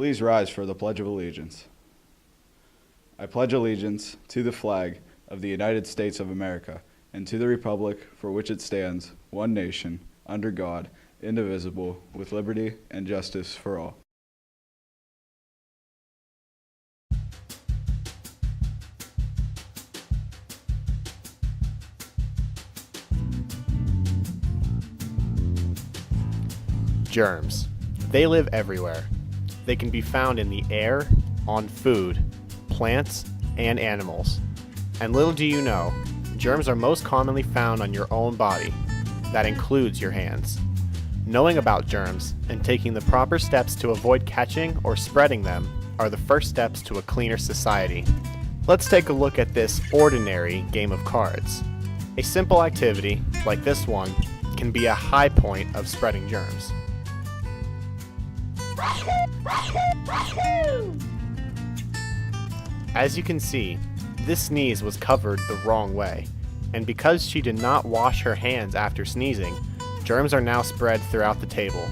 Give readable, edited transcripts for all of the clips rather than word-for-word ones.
Please rise for the Pledge of Allegiance. I pledge allegiance to the flag of the United States of America and to the republic for which it stands, one nation, under God, indivisible, with liberty and justice for all. Germs. They live everywhere. They can be found in the air, on food, plants, and animals. And little do you know, germs are most commonly found on your own body. That includes your hands. Knowing about germs and taking the proper steps to avoid catching or spreading them are the first steps to a cleaner society. Let's take a look at this ordinary game of cards. A simple activity, like this one, can be a high point of spreading germs. As you can see, this sneeze was covered the wrong way, and because she did not wash her hands after sneezing, germs are now spread throughout the table.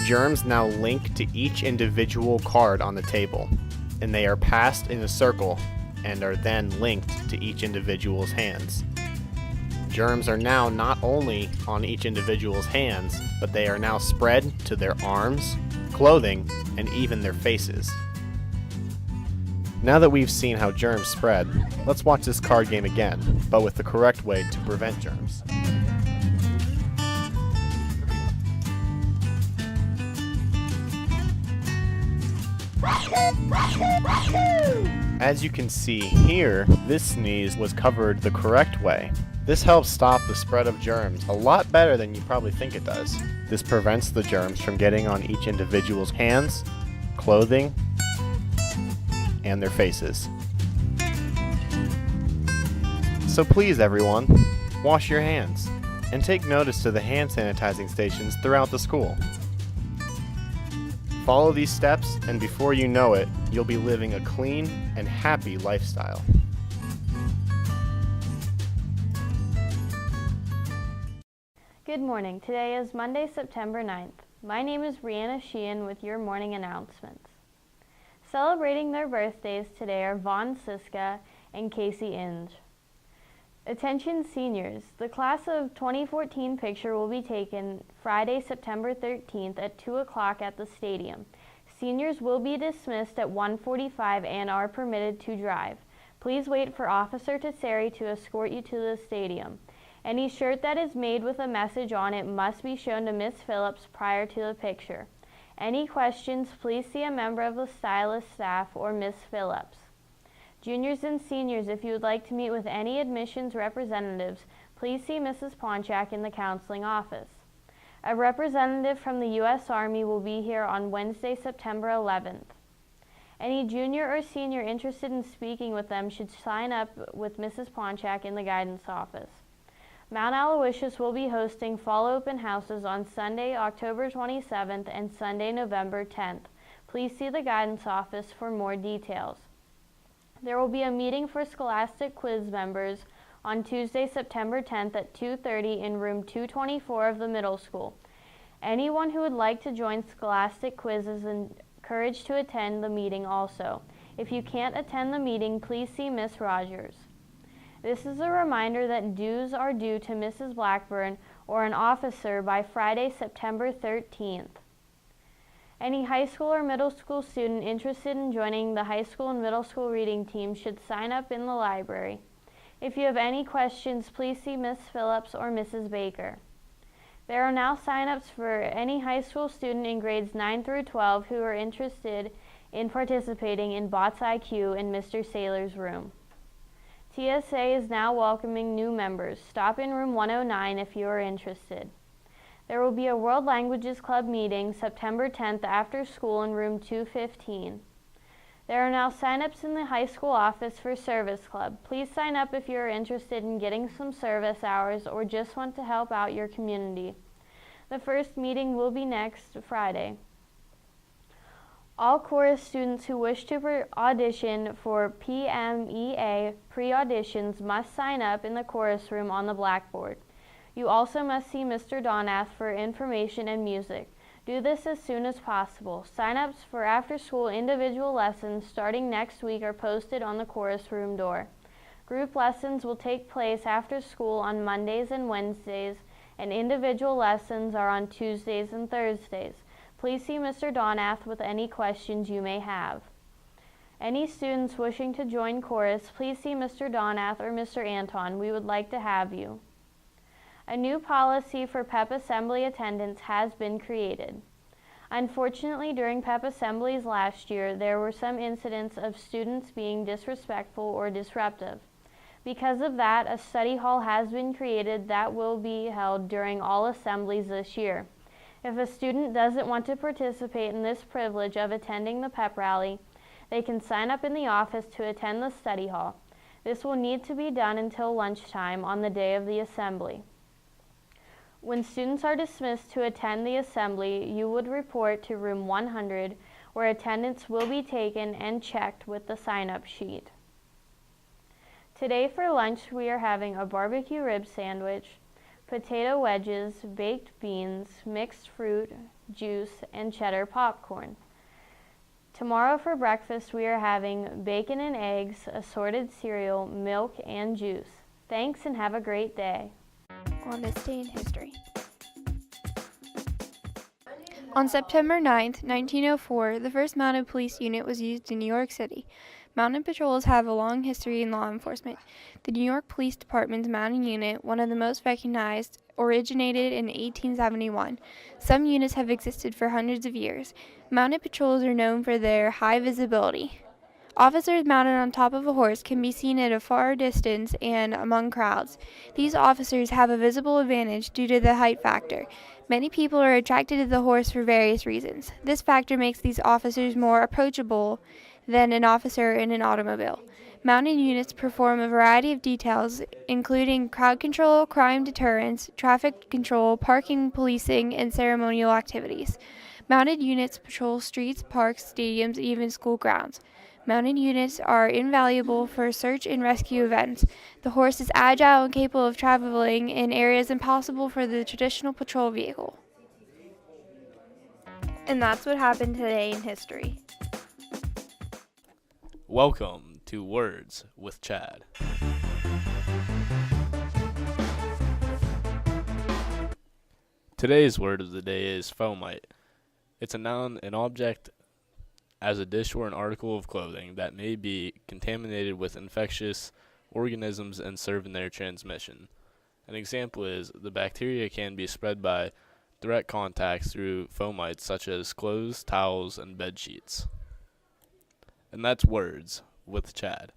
Germs now link to each individual card on the table, and they are passed in a circle and are then linked to each individual's hands. Germs are now not only on each individual's hands, but they are now spread to their arms, clothing, and even their faces. Now that we've seen how germs spread, let's watch this card game again, but with the correct way to prevent germs. As you can see here, this sneeze was covered the correct way. This helps stop the spread of germs a lot better than you probably think it does. This prevents the germs from getting on each individual's hands, clothing, and their faces. So please everyone, wash your hands and take notice to the hand sanitizing stations throughout the school. Follow these steps and before you know it, you'll be living a clean and happy lifestyle. Good morning. Today is Monday, September 9th. My name is Brianna Sheehan with your morning announcements. Celebrating their birthdays today are Vaughn Siska and Casey Inge. Attention seniors, the class of 2014 picture will be taken Friday, September 13th at 2 o'clock at the stadium. Seniors will be dismissed at 1:45 and are permitted to drive. Please wait for Officer Tesseri to escort you to the stadium. Any shirt that is made with a message on it must be shown to Miss Phillips prior to the picture. Any questions, please see a member of the stylist staff or Miss Phillips. Juniors and seniors, if you would like to meet with any admissions representatives, please see Mrs. Ponchak in the counseling office. A representative from the U.S. Army will be here on Wednesday, September 11th. Any junior or senior interested in speaking with them should sign up with Mrs. Ponchak in the guidance office. Mount Aloysius will be hosting fall open houses on Sunday, October 27th and Sunday, November 10th. Please see the guidance office for more details. There will be a meeting for Scholastic Quiz members on Tuesday, September 10th at 2:30 in room 224 of the middle school. Anyone who would like to join Scholastic Quiz is encouraged to attend the meeting also. If you can't attend the meeting, please see Miss Rogers. This is a reminder that dues are due to Mrs. Blackburn or an officer by Friday, September 13th. Any high school or middle school student interested in joining the high school and middle school reading team should sign up in the library. If you have any questions, please see Miss Phillips or Mrs. Baker. There are now sign-ups for any high school student in grades 9 through 12 who are interested in participating in Bots IQ in Mr. Saylor's room. TSA is now welcoming new members. Stop in room 109 if you are interested. There will be a World Languages Club meeting September 10th after school in room 215. There are now sign-ups in the high school office for Service Club. Please sign up if you are interested in getting some service hours or just want to help out your community. The first meeting will be next Friday. All chorus students who wish to audition for PMEA pre-auditions must sign up in the chorus room on the blackboard. You also must see Mr. Donath for information and music. Do this as soon as possible. Sign-ups for after-school individual lessons starting next week are posted on the chorus room door. Group lessons will take place after school on Mondays and Wednesdays, and individual lessons are on Tuesdays and Thursdays. Please see Mr. Donath with any questions you may have. Any students wishing to join chorus, please see Mr. Donath or Mr. Anton. We would like to have you. A new policy for PEP assembly attendance has been created. Unfortunately, during PEP assemblies last year, there were some incidents of students being disrespectful or disruptive. Because of that, a study hall has been created that will be held during all assemblies this year. If a student doesn't want to participate in this privilege of attending the PEP rally, they can sign up in the office to attend the study hall. This will need to be done until lunchtime on the day of the assembly. When students are dismissed to attend the assembly, you would report to room 100, where attendance will be taken and checked with the sign-up sheet. Today for lunch, we are having a barbecue rib sandwich, potato wedges, baked beans, mixed fruit, juice, and cheddar popcorn. Tomorrow for breakfast, we are having bacon and eggs, assorted cereal, milk, and juice. Thanks and have a great day. On this day in history. On September 9, 1904, the first mounted police unit was used in New York City. Mounted patrols have a long history in law enforcement. The New York Police Department's mounted unit, one of the most recognized, originated in 1871. Some units have existed for hundreds of years. Mounted patrols are known for their high visibility. Officers mounted on top of a horse can be seen at a far distance and among crowds. These officers have a visible advantage due to the height factor. Many people are attracted to the horse for various reasons. This factor makes these officers more approachable than an officer in an automobile. Mounted units perform a variety of details, including crowd control, crime deterrence, traffic control, parking, policing, and ceremonial activities. Mounted units patrol streets, parks, stadiums, and even school grounds. Mounted units are invaluable for search and rescue events. The horse is agile and capable of traveling in areas impossible for the traditional patrol vehicle. And that's what happened today in history. Welcome to Words with Chad. Today's word of the day is fomite. It's a noun, an object, as a dish or an article of clothing that may be contaminated with infectious organisms and serve in their transmission. An example is the bacteria can be spread by direct contact through fomites such as clothes, towels, and bed sheets. And that's Words with Chad.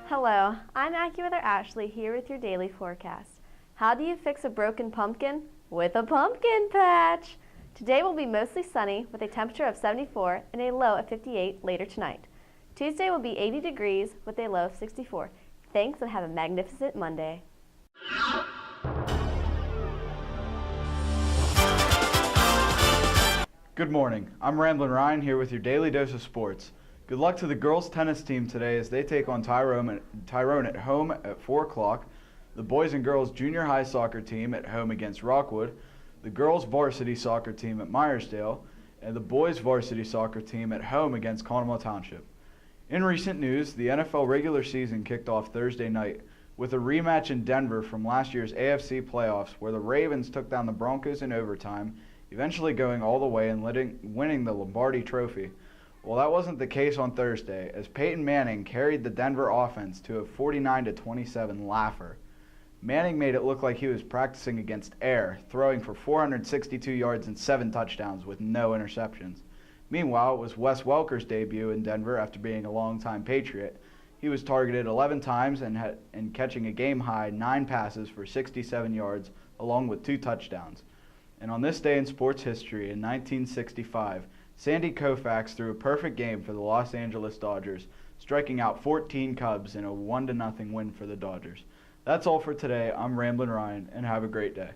Hello, I'm AccuWeather Ashley here with your daily forecast. How do you fix a broken pumpkin? With a pumpkin patch! Today will be mostly sunny with a temperature of 74 and a low of 58 later tonight. Tuesday will be 80 degrees with a low of 64. Thanks and have a magnificent Monday. Good morning. I'm Ramblin' Ryan here with your daily dose of sports. Good luck to the girls tennis team today as they take on Tyrone at home at 4 o'clock, the boys and girls junior high soccer team at home against Rockwood, the girls varsity soccer team at Myersdale, and the boys varsity soccer team at home against Conemaugh Township. In recent news, the NFL regular season kicked off Thursday night with a rematch in Denver from last year's AFC playoffs where the Ravens took down the Broncos in overtime, eventually going all the way and winning the Lombardi Trophy. Well, that wasn't the case on Thursday, as Peyton Manning carried the Denver offense to a 49-27 laugher. Manning made it look like he was practicing against air, throwing for 462 yards and 7 touchdowns with no interceptions. Meanwhile, it was Wes Welker's debut in Denver after being a longtime Patriot. He was targeted 11 times and catching a game-high 9 passes for 67 yards, along with 2 touchdowns. And on this day in sports history, in 1965, Sandy Koufax threw a perfect game for the Los Angeles Dodgers, striking out 14 Cubs in a 1-0 win for the Dodgers. That's all for today. I'm Ramblin' Ryan, and have a great day.